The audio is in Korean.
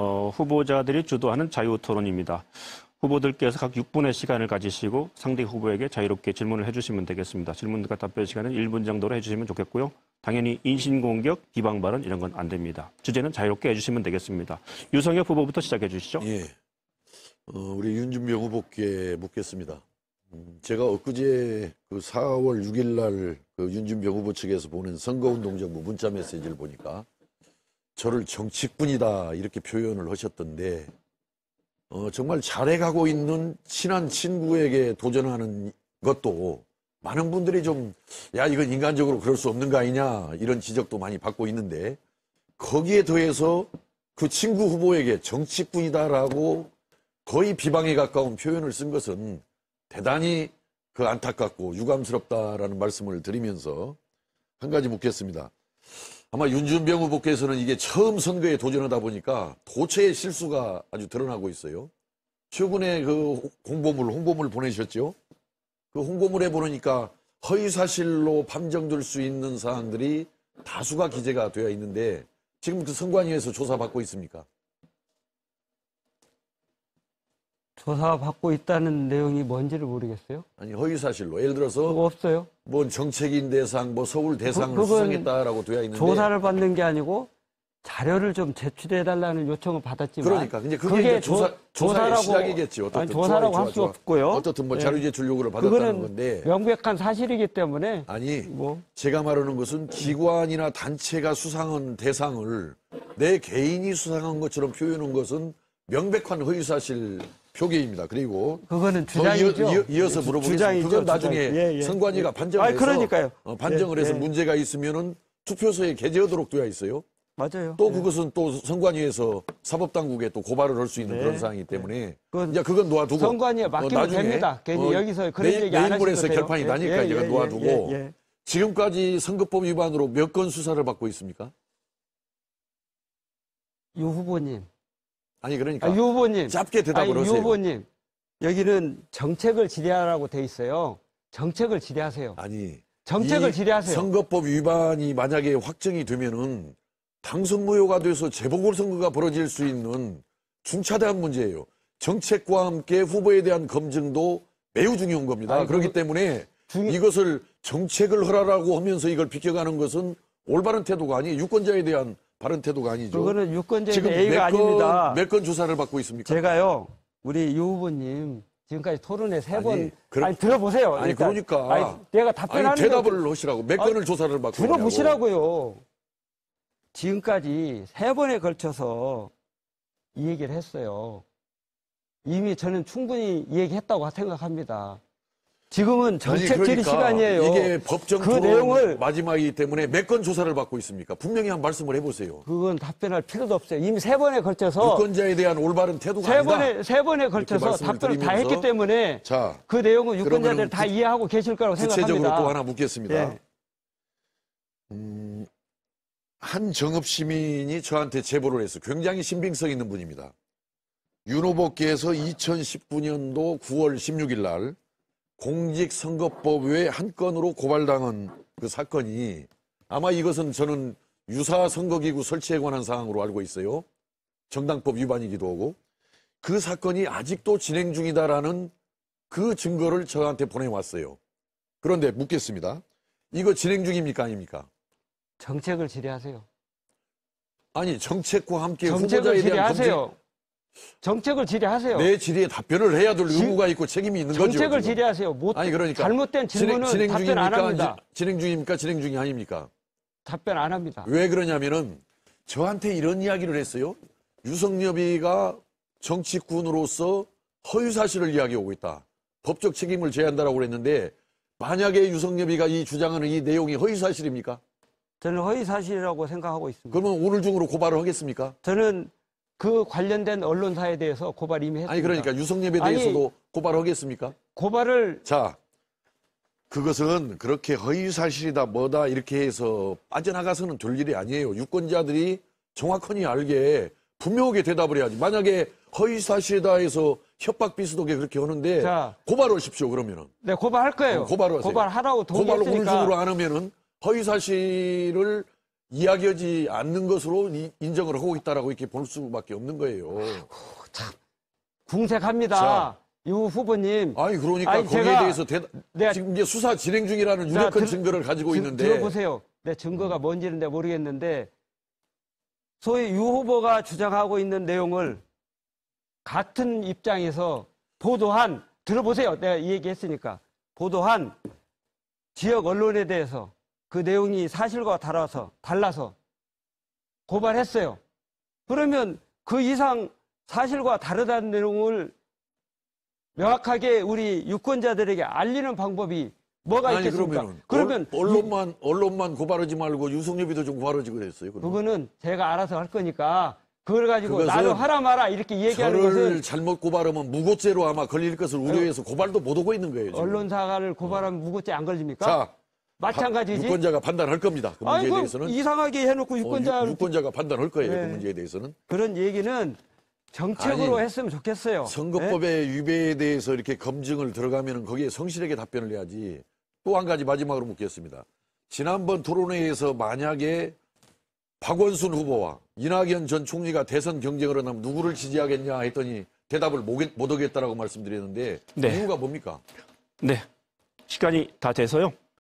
후보자들이 주도하는 자유토론입니다. 후보들께서 각 6분의 시간을 가지시고 상대 후보에게 자유롭게 질문을 해주시면 되겠습니다. 질문과 답변 시간은 1분 정도로 해주시면 좋겠고요. 당연히 인신공격, 비방 발언 이런 건 안 됩니다. 주제는 자유롭게 해주시면 되겠습니다. 유성엽 후보부터 시작해 주시죠. 예, 우리 윤준병 후보께 묻겠습니다. 제가 엊그제 그 4월 6일 날 그 윤준병 후보 측에서 보낸 선거운동정부 문자 메시지를 보니까 저를 정치꾼이다 이렇게 표현을 하셨던데 정말 잘해가고 있는 친한 친구에게 도전하는 것도 많은 분들이 좀 야 이건 인간적으로 그럴 수 없는 거 아니냐 이런 지적도 많이 받고 있는데 거기에 더해서 그 친구 후보에게 정치꾼이다라고 거의 비방에 가까운 표현을 쓴 것은 대단히 그 안타깝고 유감스럽다라는 말씀을 드리면서 한 가지 묻겠습니다. 아마 윤준병 후보께서는 이게 처음 선거에 도전하다 보니까 도처의 실수가 아주 드러나고 있어요. 최근에 그 홍보물 보내셨죠? 그 홍보물에 보니까 허위사실로 판정될 수 있는 사항들이 다수가 기재가 되어 있는데 지금 그 선관위에서 조사받고 있습니까? 조사받고 있다는 내용이 뭔지를 모르겠어요. 아니 허위사실로 예를 들어서 없어요. 뭐 정책인 대상, 뭐 서울 대상을 수상했다라고 되어 있는데 조사를 받는 게 아니고 자료를 좀 제출해달라는 요청을 받았지만 그러니까 이제 그게 조사의 시작이겠죠. 아니, 조사라고 할 수 없고요. 어떻든 뭐 자료 제출 요구를 받았다는 건데 명백한 사실이기 때문에 아니 제가 말하는 것은 기관이나 단체가 수상한 대상을 내 개인이 수상한 것처럼 표현한 것은 명백한 허위사실 표기입니다. 그리고 그거는 주장이죠. 이어서 물어보겠습니다. 그건 나중에 선관위가 판정을 해서 그러니까요. 판정을 해서 문제가 있으면은 투표소에 게재하도록 되어 있어요. 맞아요. 또 그것은 또 선관위에서 사법당국에 또 고발을 할 수 있는 그런 사항이기 때문에 그건 놓아두고 선관위에 맡기면 됩니다. 괜히 여기서 그런 얘기 안 하셔도 내일모레서 돼요. 결판이 나니까 이제 놓아두고 지금까지 선거법 위반으로 몇 건 수사를 받고 있습니까? 유 후보님. 아니 그러니까 유 후보님. 짧게 대답을 하세요. 유 후보님. 여기는 정책을 질의하라고 돼 있어요. 정책을 질의하세요. 아니 정책을 질의하세요. 선거법 위반이 만약에 확정이 되면은 당선 무효가 돼서 재보궐선거가 벌어질 수 있는 중차대한 문제예요. 정책과 함께 후보에 대한 검증도 매우 중요한 겁니다. 그렇기 때문에 이것을 정책을 하라고 하면서 이걸 비켜가는 것은 올바른 태도가 아니에요. 유권자에 대한 바른 태도가 아니죠. 그거는 유권자에 대한 A가 아닙니다. 몇 건 조사를 받고 있습니까? 제가요, 우리 유 후보님 지금까지 토론에 3번 아니 들어보세요. 아니 그러니까 내가 답변하는 대답을 하시라고 몇 건을 조사를 받고 들어보시라고요. 지금까지 3번에 걸쳐서 이 얘기를 했어요. 이미 저는 충분히 이 얘기했다고 생각합니다. 지금은 정책 질의 시간이에요. 이게 법정 토론 내용을 마지막이기 때문에 몇 건 조사를 받고 있습니까? 분명히 한 말씀을 해보세요. 그건 답변할 필요도 없어요. 이미 3번에 걸쳐서 유권자에 대한 올바른 태도가 아니다. 3번에 걸쳐서 답변을 다 했기 때문에 그 내용은 유권자들 다 이해하고 계실 거라고 생각합니다. 구체적으로 또 하나 묻겠습니다. 한 정읍시민이 저한테 제보를 해서 굉장히 신빙성 있는 분입니다. 윤 후보께서 2019년도 9월 16일 날 공직선거법 외 한 건으로 고발당한 그 사건이 아마 이것은 저는 유사선거기구 설치에 관한 사항으로 알고 있어요. 정당법 위반이기도 하고 그 사건이 아직도 진행 중이다라는 그 증거를 저한테 보내왔어요. 그런데 묻겠습니다. 이거 진행 중입니까 아닙니까? 정책을 질의하세요. 아니 정책과 함께 후보자에 대한 검증 정책을 질의하세요. 내 질의에 답변을 해야 될 의무가 있고 책임이 있는 거죠. 정책을 질의하세요. 아니 그러니까 잘못된 질문은 답변 안 합니다. 진행 중입니까? 진행 중이 아닙니까? 답변 안 합니다. 왜 그러냐면은 저한테 이런 이야기를 했어요. 유성엽이가 정치꾼으로서 허위사실을 이야기하고 있다. 법적 책임을 져야 한다라고 그랬는데 만약에 유성엽이가 이 주장하는 이 내용이 허위사실입니까? 저는 허위사실이라고 생각하고 있습니다. 그러면 오늘 중으로 고발을 하겠습니까? 저는 그 관련된 언론사에 대해서 고발 이미 했습니다. 아니 그러니까 유성엽에 대해서도 고발을 하겠습니까? 고발을 자 그것은 그렇게 허위사실이다 뭐다 이렇게 해서 빠져나가서는 될 일이 아니에요. 유권자들이 정확하니 알게 분명하게 대답을 해야지. 만약에 허위사실이다 해서 협박 비슷하게 그렇게 하는데 고발하십시오 그러면은. 네 고발할 거예요. 고발하세요. 고발하라고 고발을 동의했으니까. 오늘 중으로 안 하면은 허위사실을 이야기하지 않는 것으로 인정을 하고 있다라고 이렇게 볼 수밖에 없는 거예요. 참 궁색합니다. 자, 유 후보님. 아니 그러니까 아니, 거기에 제가 대해서 지금 이제 수사 진행 중이라는 유력한 증거를 가지고 있는데 들어보세요. 내 증거가 뭔지는 내가 모르겠는데 소위 유 후보가 주장하고 있는 내용을 같은 입장에서 보도한 들어보세요. 내가 이 얘기했으니까 보도한 지역 언론에 대해서 그 내용이 사실과 달라서 고발했어요. 그러면 그 이상 사실과 다르다는 내용을 명확하게 우리 유권자들에게 알리는 방법이 뭐가 아니, 있겠습니까? 그러면 언론만 고발하지 말고 유성엽이도 좀 고발하지 그랬어요. 그러면. 그거는 제가 알아서 할 거니까 그걸 가지고 나를 하라 마라 이렇게 얘기하는 저를 것은 잘못 고발하면 무고죄로 아마 걸릴 것을 우려해서 고발도 못 하고 있는 거예요. 지금. 언론사를 고발하면 무고죄 안 걸립니까? 자, 마찬가지지. 유권자가 판단할 겁니다. 그 문제에 대해서는. 이상하게 해놓고 유권자가 판단할 거예요. 네. 그 문제에 대해서는. 그런 얘기는 정책으로 했으면 좋겠어요. 선거법의 위배에 대해서 이렇게 검증을 들어가면 거기에 성실하게 답변을 해야지. 또 한 가지 마지막으로 묻겠습니다. 지난번 토론회에서 만약에 박원순 후보와 이낙연 전 총리가 대선 경쟁을 하면 누구를 지지하겠냐 했더니 대답을 못 하겠다라고 말씀드렸는데 네. 이유가 뭡니까? 네. 시간이 다 돼서요.